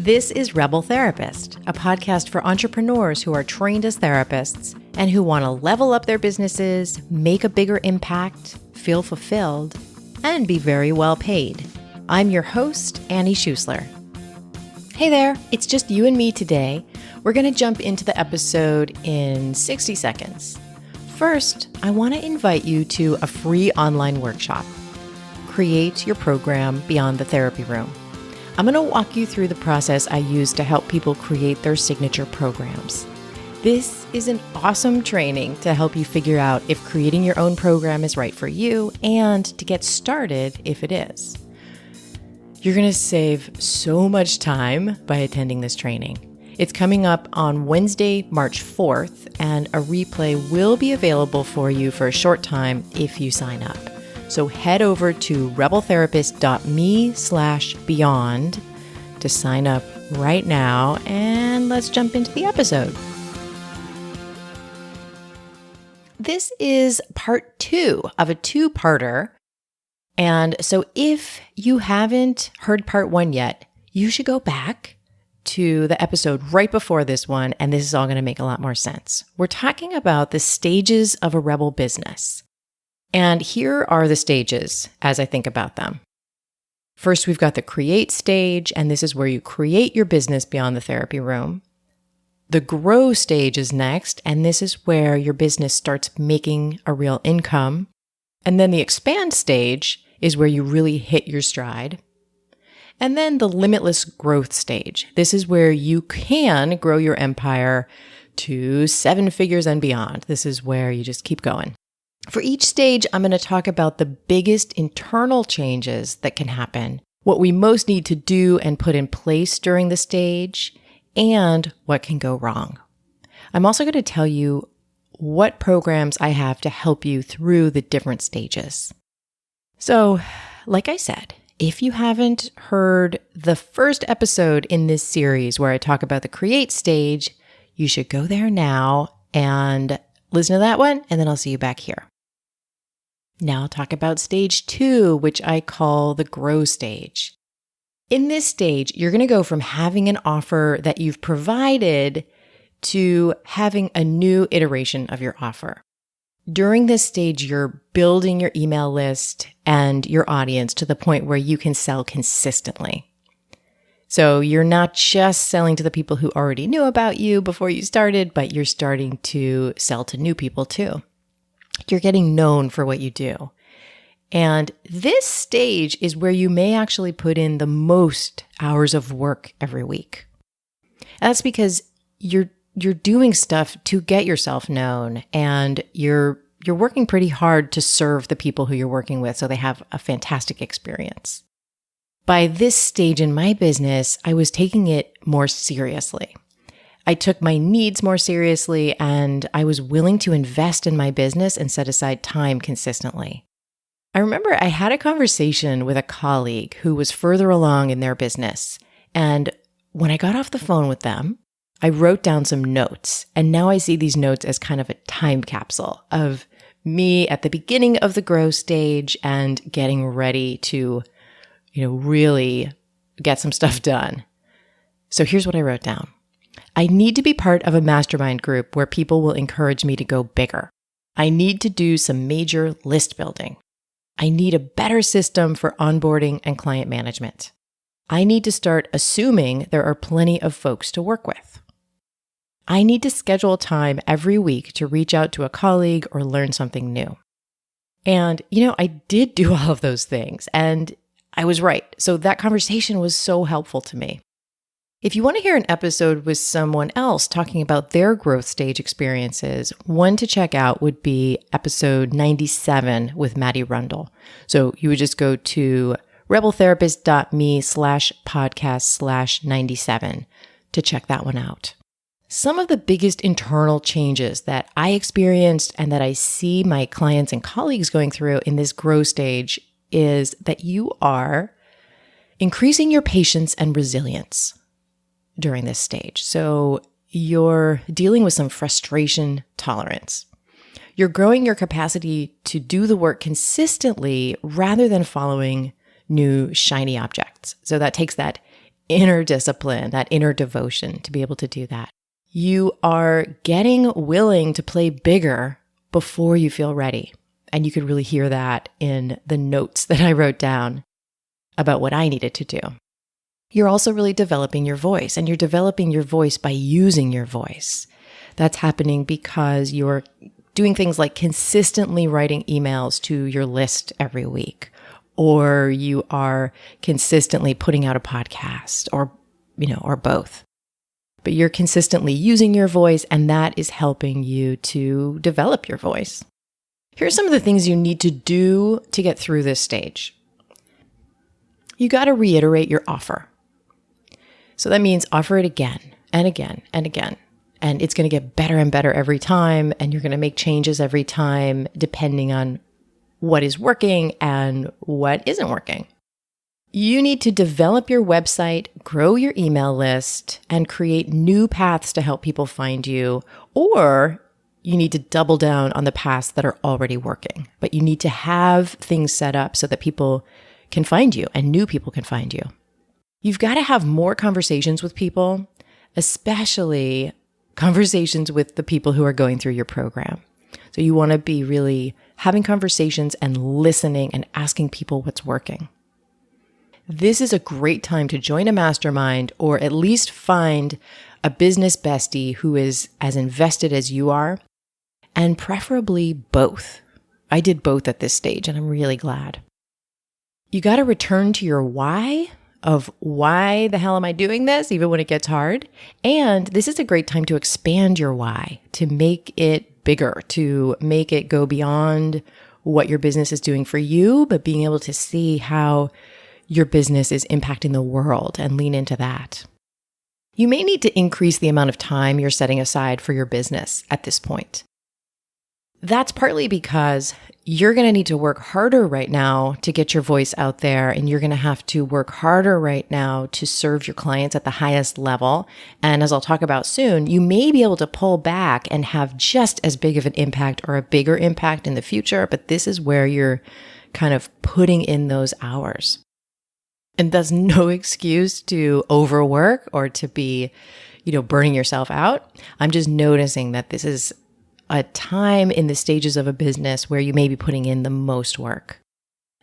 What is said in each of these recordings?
This is Rebel Therapist, a podcast for entrepreneurs who are trained as therapists and who want to level up their businesses, make a bigger impact, feel fulfilled, and be very well paid. I'm your host, Annie Schusler. Hey there, it's just you and me today. We're going to jump into the episode in 60 seconds. First, I want to invite you to a free online workshop. Create your program beyond the therapy room. I'm going to walk you through the process I use to help people create their signature programs. This is an awesome training to help you figure out if creating your own program is right for you and to get started if it is. You're going to save so much time by attending this training. It's coming up on Wednesday, March 4th, and a replay will be available for you for a short time if you sign up. So head over to rebeltherapist.me/beyond to sign up right now, and let's jump into the episode. This is part 2 of a two-parter. And so if you haven't heard part 1 yet, you should go back to the episode right before this one, and this is all going to make a lot more sense. We're talking about the stages of a rebel business. And here are the stages as I think about them. First, we've got the create stage, and this is where you create your business beyond the therapy room. The grow stage is next, and this is where your business starts making a real income. And then the expand stage is where you really hit your stride. And then the limitless growth stage. This is where you can grow your empire to 7 figures and beyond. This is where you just keep going. For each stage, I'm going to talk about the biggest internal changes that can happen, what we most need to do and put in place during the stage, and what can go wrong. I'm also going to tell you what programs I have to help you through the different stages. So, like I said, if you haven't heard the first episode in this series where I talk about the create stage, you should go there now and listen to that one, and then I'll see you back here. Now I'll talk about stage 2, which I call the grow stage. In this stage, you're going to go from having an offer that you've provided to having a new iteration of your offer. During this stage, you're building your email list and your audience to the point where you can sell consistently. So you're not just selling to the people who already knew about you before you started, but you're starting to sell to new people too. You're getting known for what you do. And this stage is where you may actually put in the most hours of work every week. And that's because you're doing stuff to get yourself known, and you're working pretty hard to serve the people who you're working with so they have a fantastic experience. By this stage in my business, I was taking it more seriously. I took my needs more seriously, and I was willing to invest in my business and set aside time consistently. I remember I had a conversation with a colleague who was further along in their business, and when I got off the phone with them, I wrote down some notes, and now I see these notes as kind of a time capsule of me at the beginning of the grow stage and getting ready to, really get some stuff done. So here's what I wrote down. I need to be part of a mastermind group where people will encourage me to go bigger. I need to do some major list building. I need a better system for onboarding and client management. I need to start assuming there are plenty of folks to work with. I need to schedule time every week to reach out to a colleague or learn something new. And, I did do all of those things, and I was right. So that conversation was so helpful to me. If you want to hear an episode with someone else talking about their growth stage experiences, one to check out would be episode 97 with Maddie Rundle. So you would just go to rebeltherapist.me/podcast/97 to check that one out. Some of the biggest internal changes that I experienced and that I see my clients and colleagues going through in this grow stage is that you are increasing your patience and resilience during this stage. So you're dealing with some frustration tolerance. You're growing your capacity to do the work consistently rather than following new shiny objects. So that takes that inner discipline, that inner devotion to be able to do that. You are getting willing to play bigger before you feel ready. And you could really hear that in the notes that I wrote down about what I needed to do. You're also really developing your voice, and you're developing your voice by using your voice. That's happening because you're doing things like consistently writing emails to your list every week, or you are consistently putting out a podcast, or both. But you're consistently using your voice, and that is helping you to develop your voice. Here are some of the things you need to do to get through this stage. You got to reiterate your offer. So that means offer it again and again and again. And it's going to get better and better every time. And you're going to make changes every time depending on what is working and what isn't working. You need to develop your website, grow your email list, and create new paths to help people find you. Or you need to double down on the paths that are already working. But you need to have things set up so that people can find you and new people can find you. You've got to have more conversations with people, especially conversations with the people who are going through your program. So you want to be really having conversations and listening and asking people what's working. This is a great time to join a mastermind, or at least find a business bestie who is as invested as you are, and preferably both. I did both at this stage, and I'm really glad. You got to return to your why of why the hell am I doing this, even when it gets hard. And this is a great time to expand your why, to make it bigger, to make it go beyond what your business is doing for you, but being able to see how your business is impacting the world and lean into that. You may need to increase the amount of time you're setting aside for your business at this point. That's partly because you're going to need to work harder right now to get your voice out there, and you're going to have to work harder right now to serve your clients at the highest level. And as I'll talk about soon, you may be able to pull back and have just as big of an impact or a bigger impact in the future, but this is where you're kind of putting in those hours. And that's no excuse to overwork or to be, burning yourself out. I'm just noticing that this is a time in the stages of a business where you may be putting in the most work.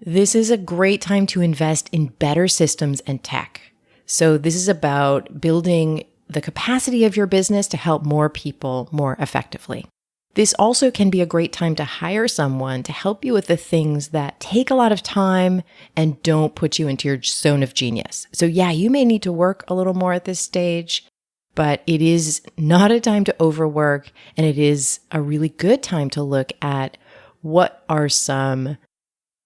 This is a great time to invest in better systems and tech. So this is about building the capacity of your business to help more people more effectively. This also can be a great time to hire someone to help you with the things that take a lot of time and don't put you into your zone of genius. So yeah, you may need to work a little more at this stage, but it is not a time to overwork, and it is a really good time to look at what are some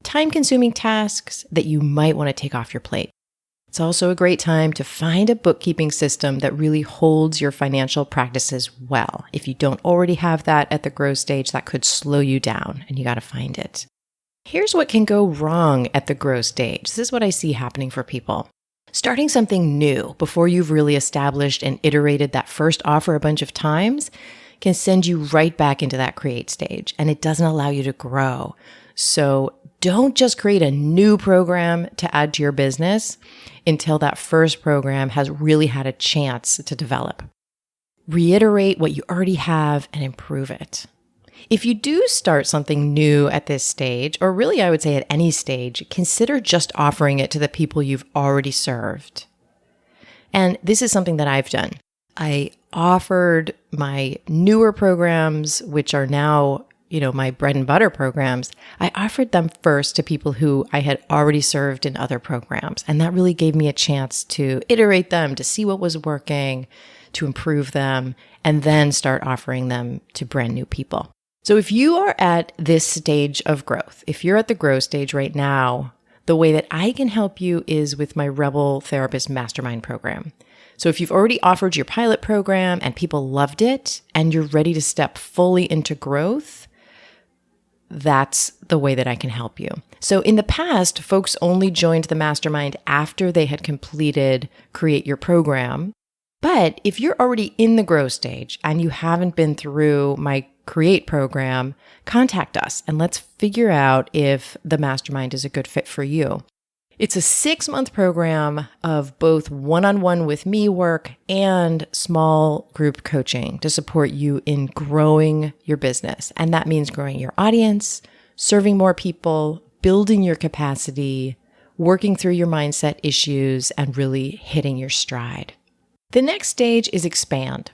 time-consuming tasks that you might want to take off your plate. It's also a great time to find a bookkeeping system that really holds your financial practices well. If you don't already have that at the growth stage, that could slow you down, and you got to find it. Here's what can go wrong at the growth stage. This is what I see happening for people. Starting something new before you've really established and iterated that first offer a bunch of times can send you right back into that create stage, and it doesn't allow you to grow. So don't just create a new program to add to your business until that first program has really had a chance to develop. Reiterate what you already have and improve it. If you do start something new at this stage, or really I would say at any stage, consider just offering it to the people you've already served. And this is something that I've done. I offered my newer programs, which are now, my bread and butter programs. I offered them first to people who I had already served in other programs. And that really gave me a chance to iterate them, to see what was working, to improve them, and then start offering them to brand new people. So if you are at this stage of growth, if you're at the growth stage right now, the way that I can help you is with my Rebel Therapist Mastermind program. So if you've already offered your pilot program and people loved it and you're ready to step fully into growth, that's the way that I can help you. So in the past, folks only joined the mastermind after they had completed Create Your Program. But if you're already in the growth stage and you haven't been through my Create program, contact us and let's figure out if the mastermind is a good fit for you. It's a 6-month program of both one-on-one with me work and small group coaching to support you in growing your business. And that means growing your audience, serving more people, building your capacity, working through your mindset issues, and really hitting your stride. The next stage is expand.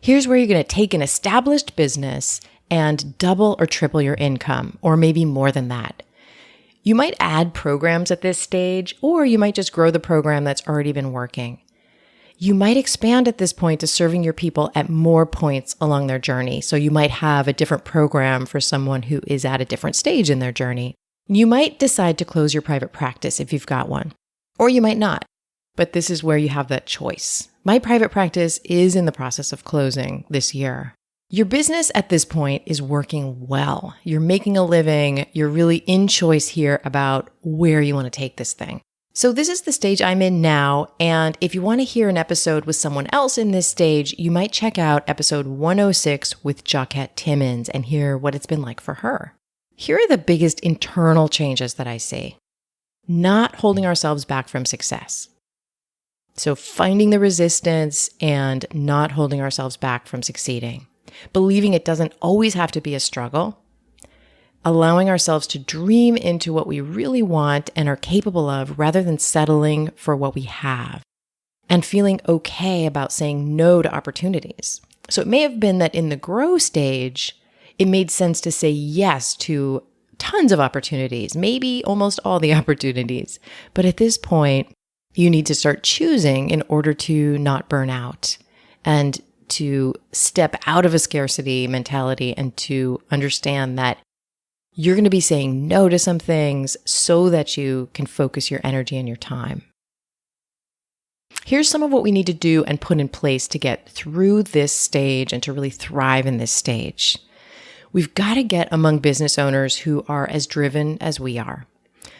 Here's where you're going to take an established business and double or triple your income, or maybe more than that. You might add programs at this stage, or you might just grow the program that's already been working. You might expand at this point to serving your people at more points along their journey. So you might have a different program for someone who is at a different stage in their journey. You might decide to close your private practice if you've got one, or you might not. But this is where you have that choice. My private practice is in the process of closing this year. Your business at this point is working well. You're making a living. You're really in choice here about where you want to take this thing. So this is the stage I'm in now. And if you want to hear an episode with someone else in this stage, you might check out episode 106 with Jockette Timmons and hear what it's been like for her. Here are the biggest internal changes that I see. Not holding ourselves back from success. So finding the resistance and not holding ourselves back from succeeding. Believing it doesn't always have to be a struggle. Allowing ourselves to dream into what we really want and are capable of rather than settling for what we have. And feeling okay about saying no to opportunities. So it may have been that in the grow stage, it made sense to say yes to tons of opportunities, maybe almost all the opportunities. But at this point, you need to start choosing in order to not burn out and to step out of a scarcity mentality and to understand that you're going to be saying no to some things so that you can focus your energy and your time. Here's some of what we need to do and put in place to get through this stage and to really thrive in this stage. We've got to get among business owners who are as driven as we are.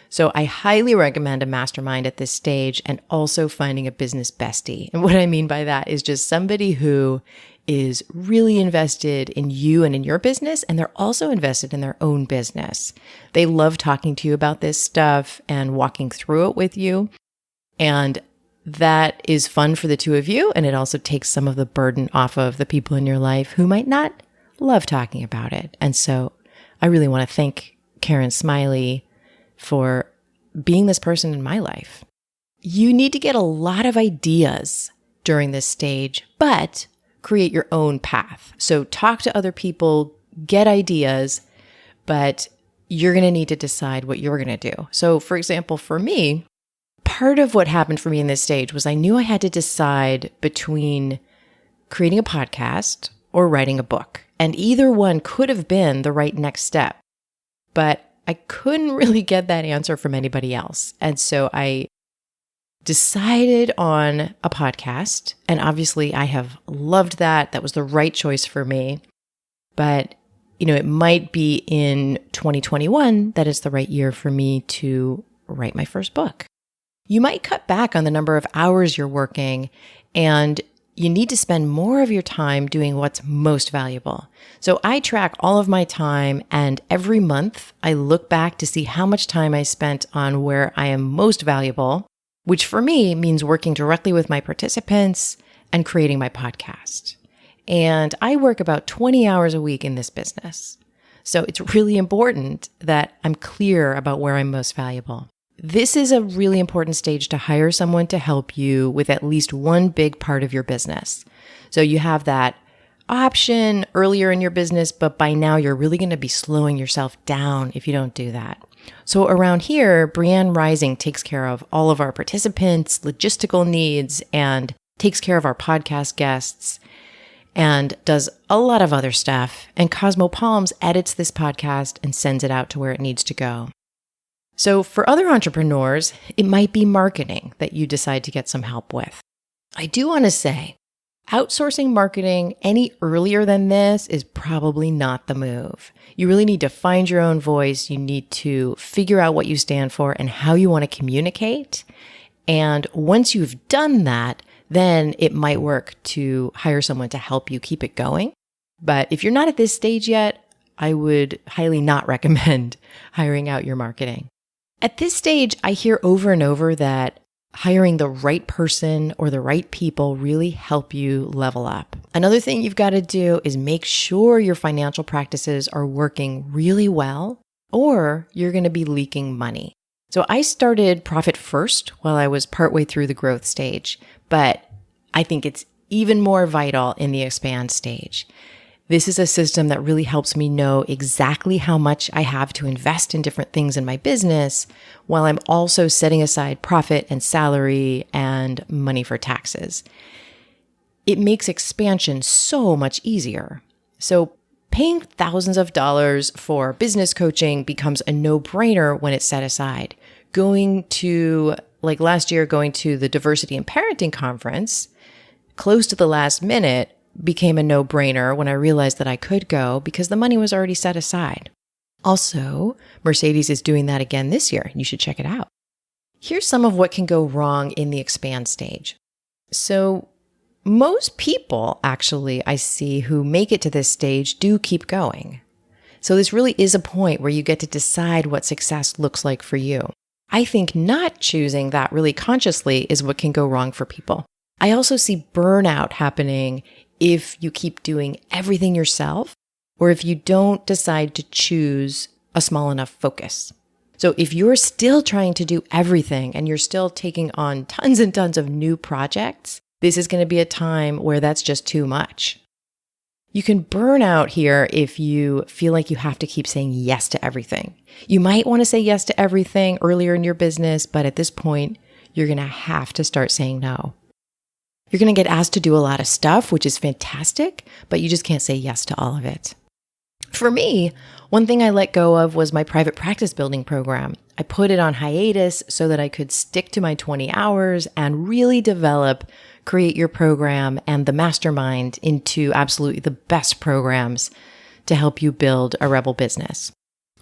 So I highly recommend a mastermind at this stage and also finding a business bestie. And what I mean by that is just somebody who is really invested in you and in your business, and they're also invested in their own business. They love talking to you about this stuff and walking through it with you. And that is fun for the two of you. And it also takes some of the burden off of the people in your life who might not love talking about it. And so I really want to thank Karen Smiley for being this person in my life. You need to get a lot of ideas during this stage, but create your own path. So talk to other people, get ideas, but you're going to need to decide what you're going to do. So for example, for me, part of what happened for me in this stage was I knew I had to decide between creating a podcast or writing a book. And either one could have been the right next step. But I couldn't really get that answer from anybody else. And so I decided on a podcast. And obviously I have loved that. That was the right choice for me. But, it might be in 2021 that it's the right year for me to write my first book. You might cut back on the number of hours you're working, and you need to spend more of your time doing what's most valuable. So I track all of my time, and every month I look back to see how much time I spent on where I am most valuable, which for me means working directly with my participants and creating my podcast. And I work about 20 hours a week in this business. So it's really important that I'm clear about where I'm most valuable. This is a really important stage to hire someone to help you with at least one big part of your business. So you have that option earlier in your business, but by now you're really going to be slowing yourself down if you don't do that. So around here, Brianne Rising takes care of all of our participants' logistical needs and takes care of our podcast guests and does a lot of other stuff. And Cosmo Palms edits this podcast and sends it out to where it needs to go. So for other entrepreneurs, it might be marketing that you decide to get some help with. I do want to say, outsourcing marketing any earlier than this is probably not the move. You really need to find your own voice. You need to figure out what you stand for and how you want to communicate. And once you've done that, then it might work to hire someone to help you keep it going. But if you're not at this stage yet, I would highly not recommend hiring out your marketing. At this stage, I hear over and over that hiring the right person or the right people really help you level up. Another thing you've got to do is make sure your financial practices are working really well, or you're going to be leaking money. So I started Profit First while I was partway through the growth stage, but I think it's even more vital in the expand stage. This is a system that really helps me know exactly how much I have to invest in different things in my business while I'm also setting aside profit and salary and money for taxes. It makes expansion so much easier. So paying thousands of dollars for business coaching becomes a no-brainer when it's set aside. Like last year, going to the Diversity and Parenting Conference, close to the last minute, became a no-brainer when I realized that I could go because the money was already set aside. Also, Mercedes is doing that again this year. You should check it out. Here's some of what can go wrong in the expand stage. So most people, actually, I see who make it to this stage do keep going. So this really is a point where you get to decide what success looks like for you. I think not choosing that really consciously is what can go wrong for people. I also see burnout happening if you keep doing everything yourself, or if you don't decide to choose a small enough focus. So if you're still trying to do everything and you're still taking on tons and tons of new projects, this is going to be a time where that's just too much. You can burn out here if you feel like you have to keep saying yes to everything. You might want to say yes to everything earlier in your business, but at this point, you're going to have to start saying no. You're going to get asked to do a lot of stuff, which is fantastic, but you just can't say yes to all of it. For me, one thing I let go of was my private practice building program. I put it on hiatus so that I could stick to my 20 hours and really develop Create Your Program and the Mastermind into absolutely the best programs to help you build a rebel business.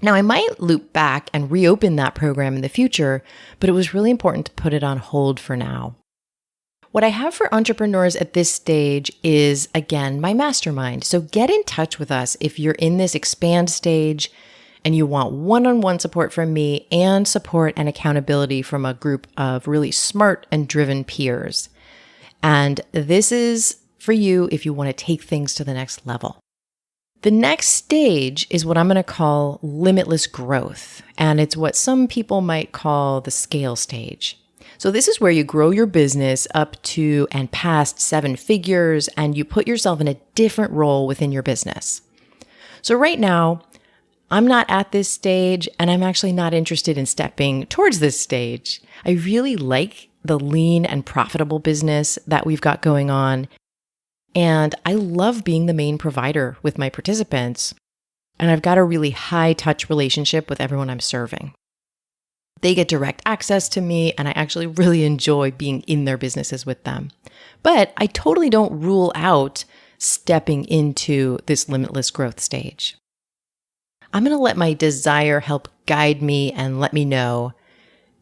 Now, I might loop back and reopen that program in the future, but it was really important to put it on hold for now. What I have for entrepreneurs at this stage is, again, my mastermind. So get in touch with us if you're in this expand stage and you want one-on-one support from me and support and accountability from a group of really smart and driven peers. And this is for you if you want to take things to the next level. The next stage is what I'm going to call limitless growth. And it's what some people might call the scale stage. So this is where you grow your business up to and past 7 figures, and you put yourself in a different role within your business. So right now, I'm not at this stage, and I'm actually not interested in stepping towards this stage. I really like the lean and profitable business that we've got going on, and I love being the main provider with my participants, and I've got a really high-touch relationship with everyone I'm serving. They get direct access to me, and I actually really enjoy being in their businesses with them. But I totally don't rule out stepping into this limitless growth stage. I'm going to let my desire help guide me and let me know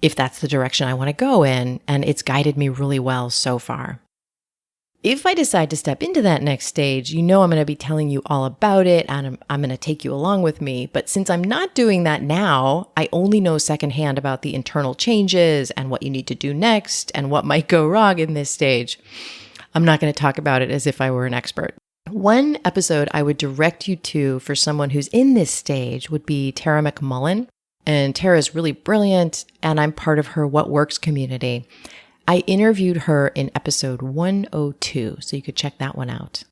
if that's the direction I want to go in, and it's guided me really well so far. If I decide to step into that next stage, you know I'm going to be telling you all about it, and I'm going to take you along with me. But since I'm not doing that now, I only know secondhand about the internal changes and what you need to do next and what might go wrong in this stage. I'm not going to talk about it as if I were an expert. One episode I would direct you to for someone who's in this stage would be Tara McMullen. And Tara is really brilliant, and I'm part of her What Works community. I interviewed her in episode 102, so you could check that one out.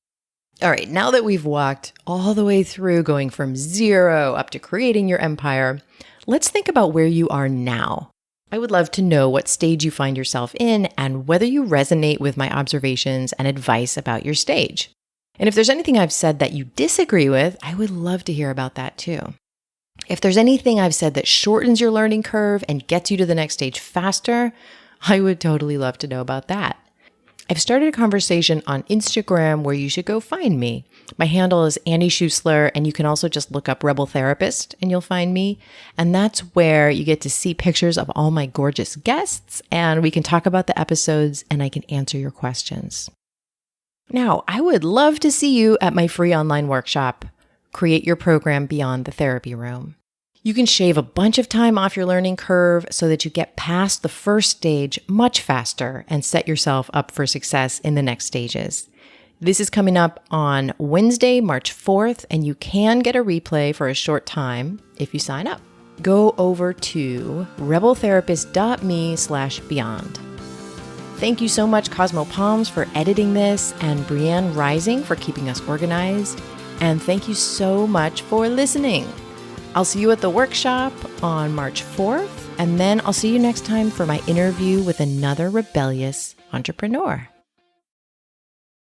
All right, now that we've walked all the way through going from 0 up to creating your empire, let's think about where you are now. I would love to know what stage you find yourself in and whether you resonate with my observations and advice about your stage. And if there's anything I've said that you disagree with, I would love to hear about that too. If there's anything I've said that shortens your learning curve and gets you to the next stage faster, I would totally love to know about that. I've started a conversation on Instagram where you should go find me. My handle is Annie Schuessler, and you can also just look up Rebel Therapist and you'll find me. And that's where you get to see pictures of all my gorgeous guests, and we can talk about the episodes and I can answer your questions. Now, I would love to see you at my free online workshop, Create Your Program Beyond the Therapy Room. You can shave a bunch of time off your learning curve so that you get past the first stage much faster and set yourself up for success in the next stages. This is coming up on Wednesday, March 4th, and you can get a replay for a short time if you sign up. Go over to rebeltherapist.me/beyond. Thank you so much, Cosmo Palms, for editing this, and Brienne Rising for keeping us organized. And thank you so much for listening. I'll see you at the workshop on March 4th, and then I'll see you next time for my interview with another rebellious entrepreneur.